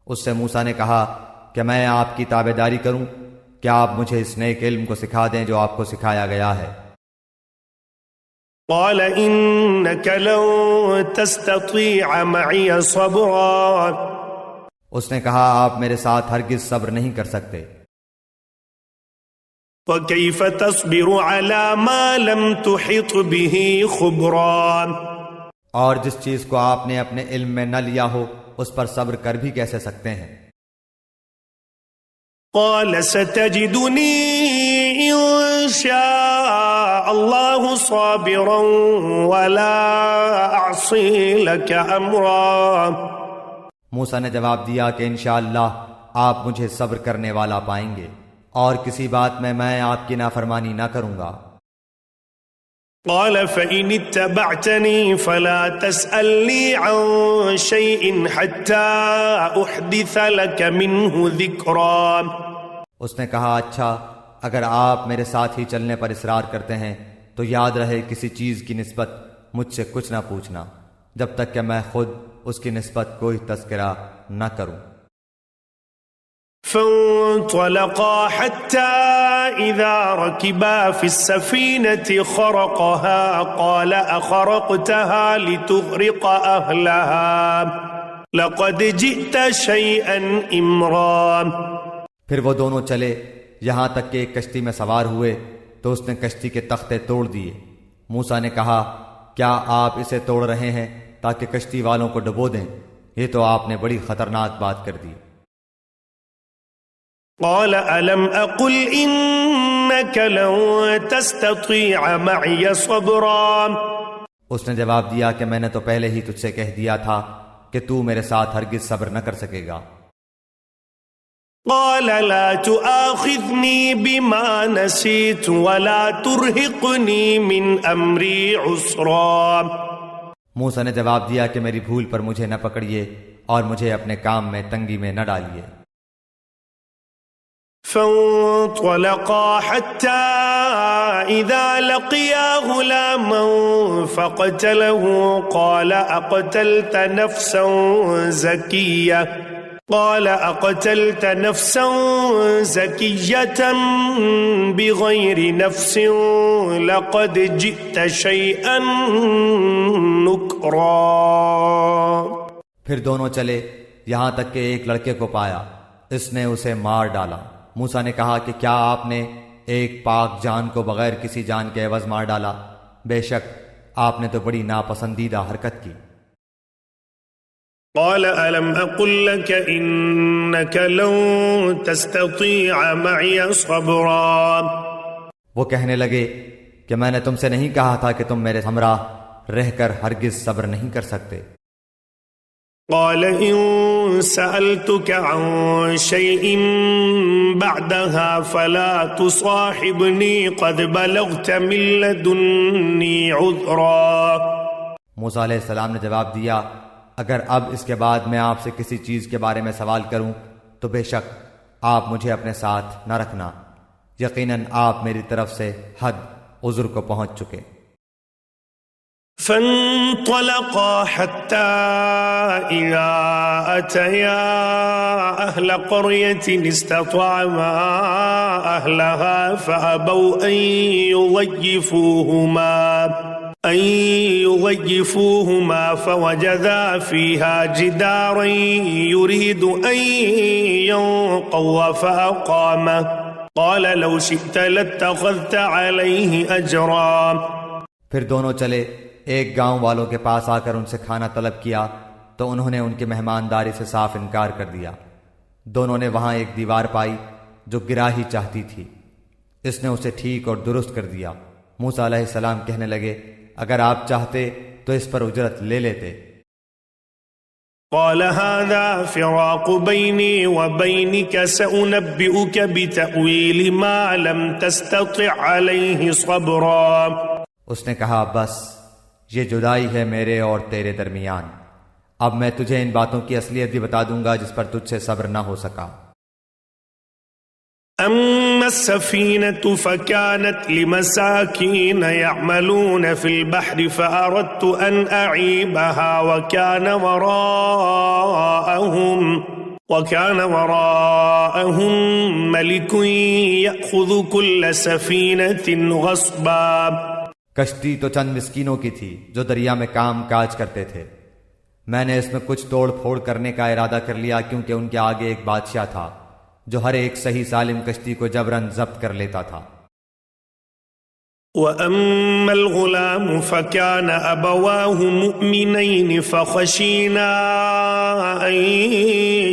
اس سے موسیٰ نے کہا کہ میں آپ کی تابعداری کروں، کیا آپ مجھے اس نیک علم کو سکھا دیں جو آپ کو سکھایا گیا ہے. قال إنك لن تستطيع معي صبرا. اس نے کہا آپ میرے ساتھ ہرگز صبر نہیں کر سکتے. وكيف تصبر على ما لم تحط به خبرا. اور جس چیز کو آپ نے اپنے علم میں نہ لیا ہو اس پر صبر کر بھی کیسے سکتے ہیں. قال ستجدني إن شاء الله صابرا ولا أعصي لك أمرا. موسیٰ نے جواب دیا کہ انشاءاللہ آپ مجھے صبر کرنے والا پائیں گے اور کسی بات میں آپ کی نافرمانی نہ کروں گا. قال فإن اتبعتني فلا تسألني عن شيء حتى أحدث لك منه ذكرا. اس نے کہا اچھا اگر آپ میرے ساتھ ہی چلنے پر اصرار کرتے ہیں تو یاد رہے کسی چیز کی نسبت مجھ سے کچھ نہ پوچھنا جب تک کہ میں خود اس کی نسبت کوئی تذکرہ نہ کروں. فانطلقا حتى إذا ركبا في السفينة خرقها قال أخرقتها لتغرق أهلها لقد جئت شيئا إمرا. پھر وہ دونوں چلے یہاں تک کہ ایک کشتی میں سوار ہوئے تو اس نے کشتی کے تختے توڑ دیے. موسیٰ نے کہا کیا آپ اسے توڑ رہے ہیں تاکہ کشتی والوں کو ڈبو دیں؟ یہ تو آپ نے بڑی خطرناک بات کر دی. قال ألم أقل إنك لن تستطيع معي صبرا. اس نے جواب دیا کہ میں نے تو پہلے ہی تجھ سے کہہ دیا تھا کہ تو میرے ساتھ ہرگز صبر نہ کر سکے گا. قال لا تؤاخذني بما نسيت ولا ترهقني من أمري عسرا. موسیٰ نے جواب دیا کہ میری بھول پر مجھے نہ پکڑیے اور مجھے اپنے کام میں تنگی میں نہ ڈالیے. فانطلقا حتى إذا لقيا غلاما فقتله قال أقتلت نفسا زكية بغير نفس لقد جئت شيئا نكرا. پھر دونوں چلے یہاں تک کہ ایک لڑکے کو پایا، اس نے اسے مار ڈالا. موسیٰ نے کہا کہ کیا آپ نے ایک پاک جان کو بغیر کسی جان کے عوض مار ڈالا؟ بے شک آپ نے تو بڑی ناپسندیدہ حرکت کی. قال ألم أقل لك إنك لن تستطيع معي صبرا. وہ کہنے لگے کہ میں نے تم سے نہیں کہا تھا کہ تم میرے ہمراہ رہ کر ہرگز صبر نہیں کر سکتے. قال إن سألتك عن شيء بعدها فلا تصاحبني قد بلغت من لدني عذرا. موسیٰ علیہ السلام نے جواب دیا اگر اب اس کے بعد میں آپ سے کسی چیز کے بارے میں سوال کروں تو بے شک آپ مجھے اپنے ساتھ نہ رکھنا، یقیناً آپ میری طرف سے حد عذر کو پہنچ چکے. فانطلقا حتى إذا أتيا أهل قرية استطعما أهلها فأبوا أن يضيفوهما فوجدا فيها جدارا يريد أن ينقض فأقامه قال لو شئت لاتخذت عليه أجرا. پھر دونوں چلے ایک گاؤں والوں کے پاس آ کر ان سے کھانا طلب کیا تو انہوں نے ان کی مہمانداری سے صاف انکار کر دیا. دونوں نے وہاں ایک دیوار پائی جو گرا ہی چاہتی تھی، اس نے اسے ٹھیک اور درست کر دیا. موسیٰ علیہ السلام کہنے لگے اگر آپ چاہتے تو اس پر اجرت لے لیتے۔ قال هذا فراق بيني وبينك سأنبئك بتأويل ما لم تستطع عليه صبرا۔ اس نے کہا بس یہ جدائی ہے میرے اور تیرے درمیان، اب میں تجھے ان باتوں کی اصلیت بھی بتا دوں گا جس پر تجھ سے صبر نہ ہو سکا۔ أما السفينة فكانت لمساكين يعملون في البحر فأردت أن أعيبها وكان وراءهم ملك يأخذ كل سفينة غصبا۔ کشتی تو چند مسکینوں کی تھی جو دریا میں کام کاج کرتے تھے، میں نے اس میں کچھ توڑ پھوڑ کرنے کا ارادہ کر لیا کیونکہ ان کے آگے ایک بادشاہ تھا جو ہر ایک صحیح سالم کشتی کو جبراً ضبط کر لیتا تھا۔ وَأَمَّا الْغُلَامُ فَكَانَ أَبَوَاهُ مُؤْمِنَيْنِ فَخَشِينَا أَن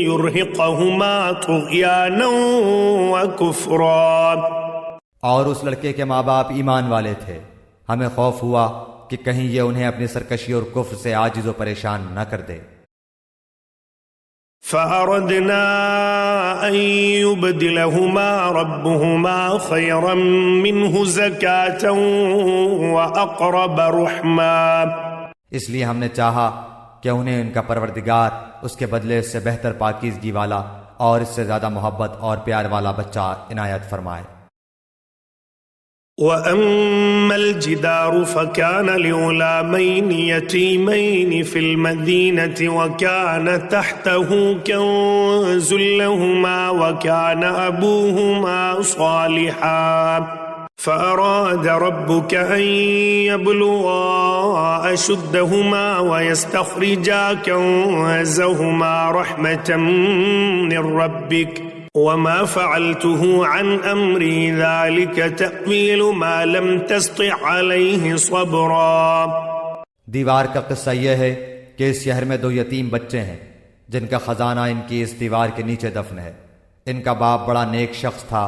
يُرْهِقَهُمَا طُغْيَانًا وَكُفْرًا۔ اور اس لڑکے کے ماں باپ ایمان والے تھے، ہمیں خوف ہوا کہ کہیں یہ انہیں اپنی سرکشی اور کفر سے عاجز و پریشان نہ کر دے۔ فَأَرَدْنَا أَن يُبْدِلَهُمَا رَبُّهُمَا خَيْرًا مِّنْهُ زَكَاةً وَأَقْرَبَ رُحْمًا۔ اس لیے ہم نے چاہا کہ انہیں ان کا پروردگار اس کے بدلے اس سے بہتر پاکیزگی والا اور اس سے زیادہ محبت اور پیار والا بچہ عنایت فرمائے۔ وَأَمَّا الْجِدَارُ فَكَانَ لِغُلَامَيْنِ يَتِيمَيْنِ فِي الْمَدِينَةِ وَكَانَ تَحْتَهُ كَنزٌ لَّهُمَا وَكَانَ أَبُوهُمَا صَالِحًا فَأَرَادَ رَبُّكَ أَن يَبْلُغَا أَشُدَّهُمَا وَيَسْتَخْرِجَا كَنزَهُمَا رَحْمَةً مِّن رَّبِّكَ وَمَا فَعَلْتُهُ عَنْ أَمْرِي ذَلِكَ تَأْوِيلُ مَا لَمْ تَسْطِع عَلَيْهِ صَبْرًا۔ دیوار کا قصہ یہ ہے کہ اس شہر میں 2 یتیم بچے ہیں جن کا خزانہ ان کی اس دیوار کے نیچے دفن ہے۔ ان کا باپ بڑا نیک شخص تھا،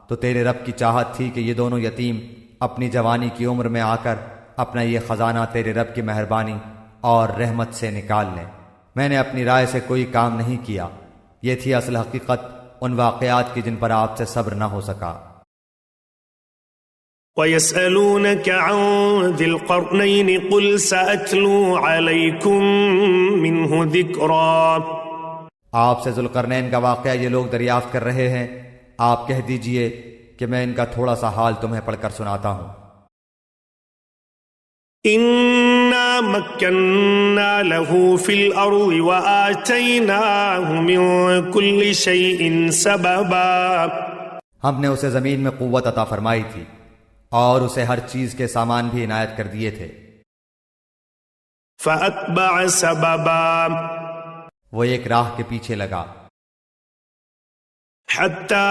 تو تیرے رب کی چاہت تھی کہ یہ دونوں یتیم اپنی جوانی کی عمر میں آ کر اپنا یہ خزانہ تیرے رب کی مہربانی اور رحمت سے نکال لیں۔ میں نے اپنی رائے سے کوئی کام نہیں کیا، یہ تھی اصل حقیقت ان واقعات کی جن پر آپ سے صبر نہ ہو سکا۔ وَيَسْأَلُونَكَ عَنْ ذِي الْقَرْنَيْنِ قُلْ سَأَتْلُو عَلَيْكُمْ مِنْهُ ذِكْرًا۔ آپ سے ذوالقرنین کا واقعہ یہ لوگ دریافت کر رہے ہیں، آپ کہہ دیجئے کہ میں ان کا تھوڑا سا حال تمہیں پڑھ کر سناتا ہوں۔ إِنَّا مَكَّنَّا لَهُ فِي الْأَرْضِ وَآتَيْنَاهُ مِن كُلِّ شَيْءٍ سَبَبًا۔ ہم نے اسے زمین میں قوت عطا فرمائی تھی اور اسے ہر چیز کے سامان بھی عنایت کر دیے تھے۔ فَأَتْبَعَ سَبَبًا، وہ ایک راہ کے پیچھے لگا، حَتَّى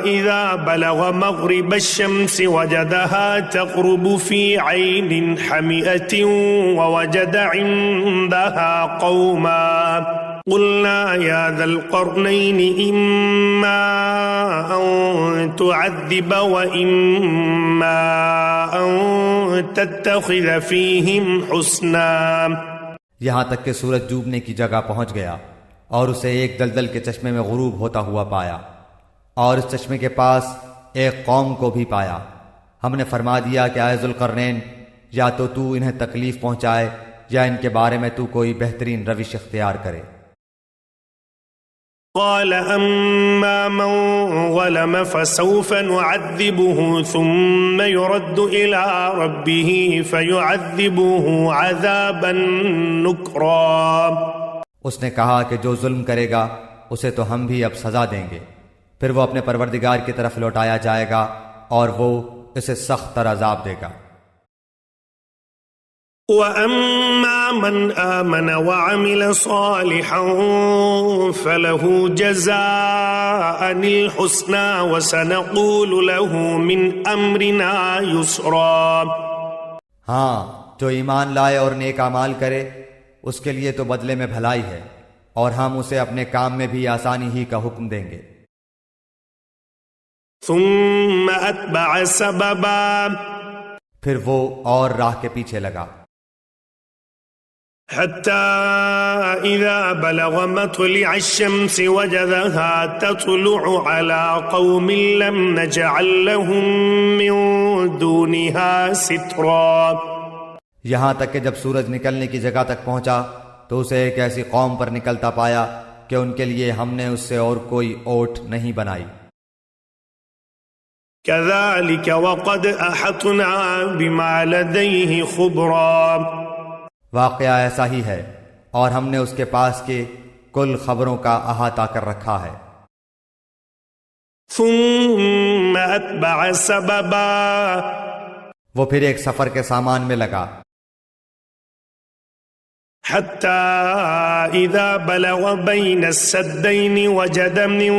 إِذَا بَلَغَ مَغْرِبَ الشَّمْسِ وَجَدَهَا تَغْرُبُ فِي عَيْنٍ حَمِئَةٍ وَوَجَدَ عِندَهَا قَوْمًا قُلْنَا يَا ذَا الْقَرْنَيْنِ إِمَّا أَن تُعَذِّبَ وَإِمَّا أَن تَتَّخِذَ فِيهِمْ حُسْنًا۔ یہاں تک کہ سورج ڈوبنے کی جگہ پہنچ گیا اور اسے ایک دلدل کے چشمے میں غروب ہوتا ہوا پایا، اور اس چشمے کے پاس ایک قوم کو بھی پایا۔ ہم نے فرما دیا کہ اے ذوالقرنین، یا تو انہیں تکلیف پہنچائے یا ان کے بارے میں کوئی بہترین روش اختیار کرے۔ قال أما من ظلم فسوف نعذبه ثم يرد إلى ربه فيعذبه عذابا نكرا۔ اس نے کہا کہ جو ظلم کرے گا اسے تو ہم بھی اب سزا دیں گے، پھر وہ اپنے پروردگار کی طرف لوٹایا جائے گا اور وہ اسے سخت تر عذاب دے گا۔ وَأَمَّا مَنْ آمَنَ وَعَمِلَ صَالِحًا فَلَهُ جَزَاءً الْحُسْنَى وَسَنَقُولُ لَهُ مِنْ أَمْرِنَا يُسْرًا۔ ہاں، جو ایمان لائے اور نیک اعمال کرے اس کے لیے تو بدلے میں بھلائی ہے، اور ہم اسے اپنے کام میں بھی آسانی ہی کا حکم دیں گے۔ ثُمَّ أَتْبَعَ سَبَبًا، پھر وہ اور راہ کے پیچھے لگا۔ حتى إذا بلغ مطلع الشمس وجدها تطلع على قوم لم نجعل لهم من دونها سترا. یہاں تک کہ جب سورج نکلنے کی جگہ تک پہنچا تو اسے ایک ایسی قوم پر نکلتا پایا کہ ان کے لیے ہم نے اس سے اور کوئی اوٹ نہیں بنائی. كذلك وقد أحطنا بما لديه خبرا. واقعہ ایسا ہی ہے اور ہم نے اس کے پاس کے کل خبروں کا احاطہ کر رکھا ہے. ثم أتبع سببا. وہ پھر ایک سفر کے سامان میں لگا. حتى إذا بلغ بين السدين وجد من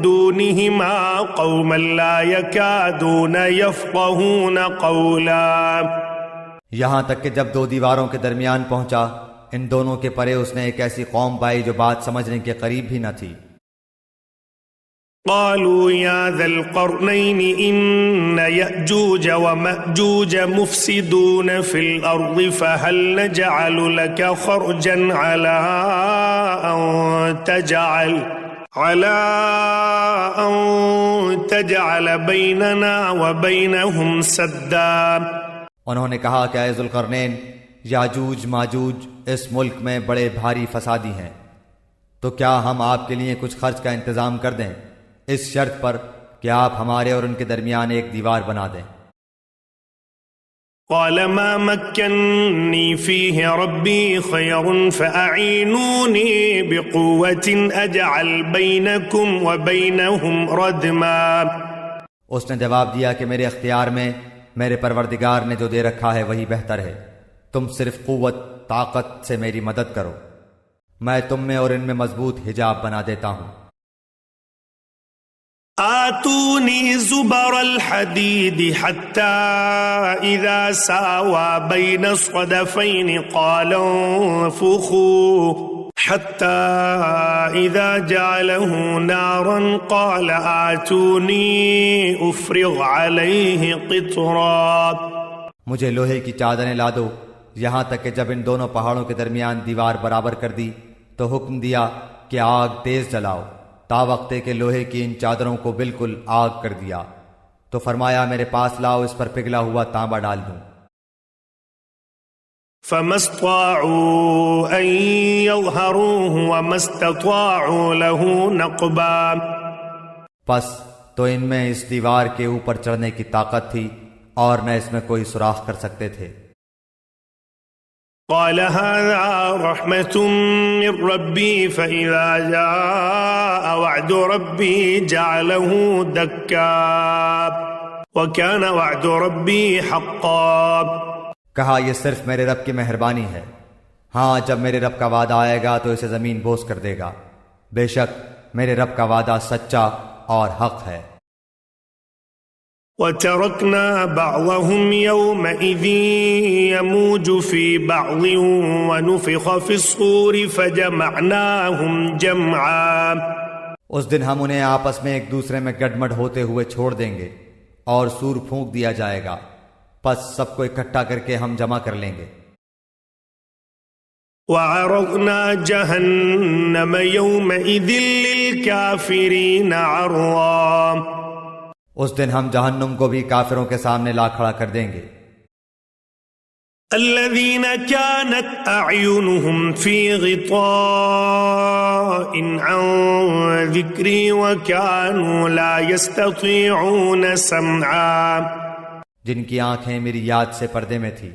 دونهما قوما لا يكادون يفقهون قولا. یہاں تک کہ جب دو دیواروں کے درمیان پہنچا ان دونوں کے پرے اس نے ایک ایسی قوم پائی جو بات سمجھنے کے قریب بھی نہ تھی. قالوا يا ذا القرنين إن يأجوج ومأجوج مفسدون في الأرض فهل نجعل لك خرجا على أن تجعل بيننا وبينهم سدا. انہوں نے کہا کہ اے ذوالقرنین یاجوج ماجوج اس ملک میں بڑے بھاری فسادی ہیں تو کیا ہم آپ کے لیے کچھ خرچ کا انتظام کر دیں اس شرط پر کہ آپ ہمارے اور ان کے درمیان ایک دیوار بنا دیں. قال ما مكنني فيه ربي خير فأعينوني بقوة أجعل بينكم وبينهم ردما. اس نے جواب دیا کہ میرے اختیار میں میرے پروردگار نے جو دے رکھا ہے وہی بہتر ہے. تم صرف قوت طاقت سے میری مدد کرو میں تم میں اور ان میں مضبوط حجاب بنا دیتا ہوں. آتوني زبر الحديد حتى إذا ساوى بين الصدفين قال انفخوا حتى إذا جعله نارا قال آتوني أفرغ عليه قطرا. مجھے لوہے کی چادریں لا دو یہاں تک کہ جب ان دونوں پہاڑوں کے درمیان دیوار برابر کر دی تو حکم دیا کہ آگ تیز جلاؤ تا وقتے کہ لوہے کی ان چادروں کو بالکل آگ کر دیا تو فرمایا میرے پاس لاؤ اس پر پگھلا ہوا تانبا ڈال دوں. فما استطاعوا ان يظهروه وما استطاعوا له نقبا. پس تو ان میں اس دیوار کے اوپر چڑھنے کی طاقت تھی اور نہ اس میں کوئی سوراخ کر سکتے تھے. قال هذا رحمة من ربي فإذا جاء وعد ربي جعله دكا وكان وعد ربي حقا. کہا یہ صرف میرے رب کی مہربانی ہے ہاں جب میرے رب کا وعدہ آئے گا تو اسے زمین بوس کر دے گا بے شک میرے رب کا وعدہ سچا اور حق ہے. وَتَرَكْنَا بَعْضَهُمْ يَوْمَئِذٍ يَمُوجُ فِي بَعْضٍ وَنُفِخَ فِي الصُّورِ فَجَمَعْنَاهُمْ جَمْعًا. اس دن ہم انہیں آپس میں ایک دوسرے میں گڈمڈ ہوتے ہوئے چھوڑ دیں گے اور سور پھونک دیا جائے گا پس سب کو اکٹھا کر کے ہم جمع کر لیں گے. وَعَرَضْنَا جَهَنَّمَ يَوْمَئِذٍ لِلْكَافِرِينَ عَرْضًا. اس دن ہم جہنم کو بھی کافروں کے سامنے لا کھڑا کر دیں گے. الذين كانت أعينهم في غطاء عن ذكري وكانوا لا يستطيعون سمعا. جن کی آنکھیں میری یاد سے پردے میں تھی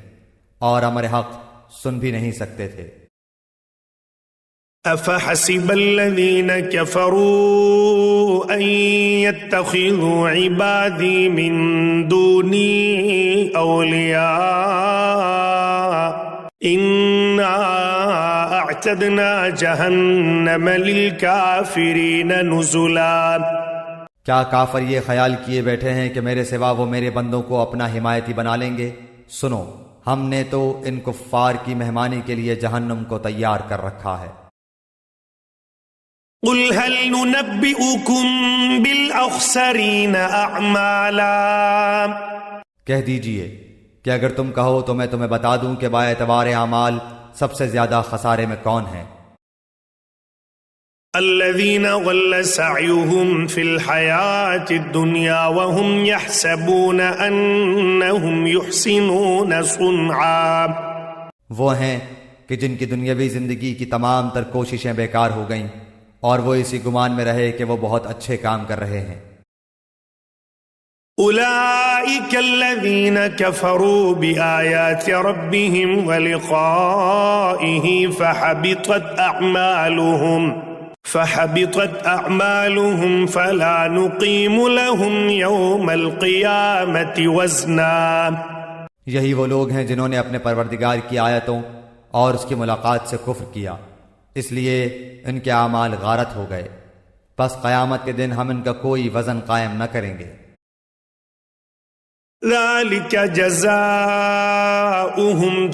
اور امر حق سن بھی نہیں سکتے تھے. أفحسب الذين كفروا أن يتخذوا عبادي من دوني أولياء إنا أعتدنا جهنم للكافرين نزلا. کیا کافر یہ خیال کیے بیٹھے ہیں کہ میرے سوا وہ میرے بندوں کو اپنا حمایتی بنا لیں گے؟ سنو ہم نے تو ان کفار کی مہمانی کے لیے جہنم کو تیار کر رکھا ہے. قل هل ننبئكم بالأخسرين أعمالا. کہہ دیجئے کہ اگر تم کہو تو میں تمہیں بتا دوں کہ با اعتبار اعمال سب سے زیادہ خسارے میں کون ہیں؟ الذين ضل سعيهم في الحياة الدنيا وهم يحسبون أنهم يحسنون صنعا، وہ ہیں کہ جن کی دنیاوی زندگی کی تمام تر کوششیں بیکار ہو گئیں اور وہ اسی گمان میں رہے کہ وہ بہت اچھے کام کر رہے ہیں۔ أولئك الذين كفروا بآيات ربهم ولقائه فحبطت أعمالهم فلا نقيم لهم يوم القيامة وزنا۔ یہی وہ لوگ ہیں جنہوں نے اپنے پروردگار کی آیتوں اور اس کی ملاقات سے کفر کیا، اس لیے ان کے اعمال غارت ہو گئے، پس قیامت کے دن ہم ان کا کوئی وزن قائم نہ کریں گے۔ ذلك جزاؤهم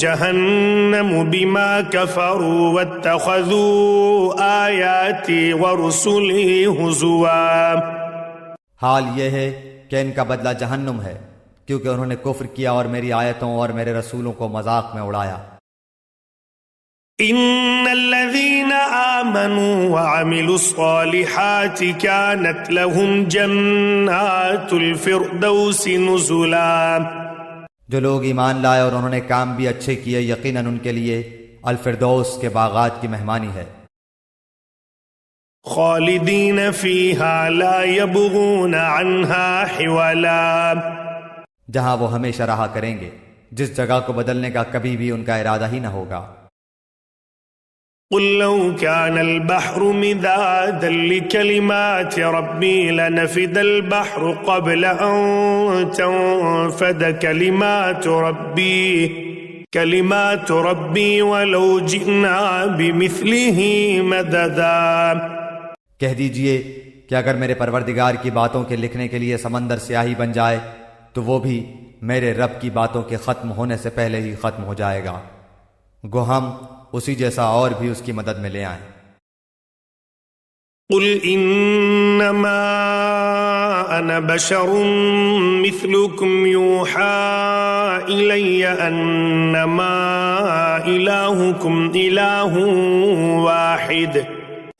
جهنم بما كفروا واتخذوا آياتي ورسلي هزوا۔ حال یہ ہے کہ ان کا بدلہ جہنم ہے، کیونکہ انہوں نے کفر کیا اور میری آیتوں اور میرے رسولوں کو مذاق میں اڑایا۔ ان الذين آمنوا وعملوا الصالحات كانت لهم جنات الفردوس نزلا۔ جو لوگ ایمان لائے اور انہوں نے کام بھی اچھے کیے، یقیناً ان کے لیے الفردوس کے باغات کی مہمانی ہے۔ خالدین فیہا لا یبغون عنہا حولا، جہاں وہ ہمیشہ رہا کریں گے، جس جگہ کو بدلنے کا کبھی بھی ان کا ارادہ ہی نہ ہوگا۔ قل لو كان البحر مدادا لكلمات ربي لنفد البحر قبل أن تنفد كلمات ربي ولو جئنا بمثله مددا۔ کہہ دیجئے کہ اگر میرے پروردگار کی باتوں کے لکھنے کے لیے سمندر سیاہی بن جائے تو وہ بھی میرے رب کی باتوں کے ختم ہونے سے پہلے ہی ختم ہو جائے گا، گو ہم اسی جیسا اور بھی اس کی مدد میں لے آئیں۔ قل انما انا بشر مثلكم يوحى الي انما الهكم اله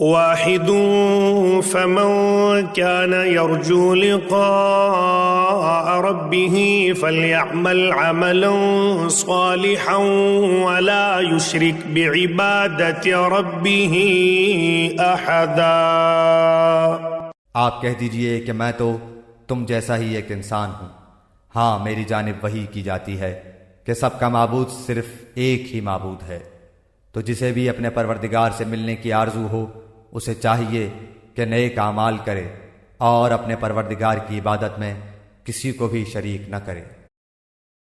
واحد فمن كان يرجو لقاء ربه فليعمل عملا صالحا ولا يشرك بعبادة ربه احدا۔ آپ کہہ دیجئے کہ میں تو تم جیسا ہی ایک انسان ہوں، ہاں میری جانب وحی کی جاتی ہے کہ سب کا معبود صرف ایک ہی معبود ہے، تو جسے بھی اپنے پروردگار سے ملنے کی آرزو ہو اسے چاہیے کہ نیک اعمال کرے اور اپنے پروردگار کی عبادت میں کسی کو بھی شریک نہ کرے۔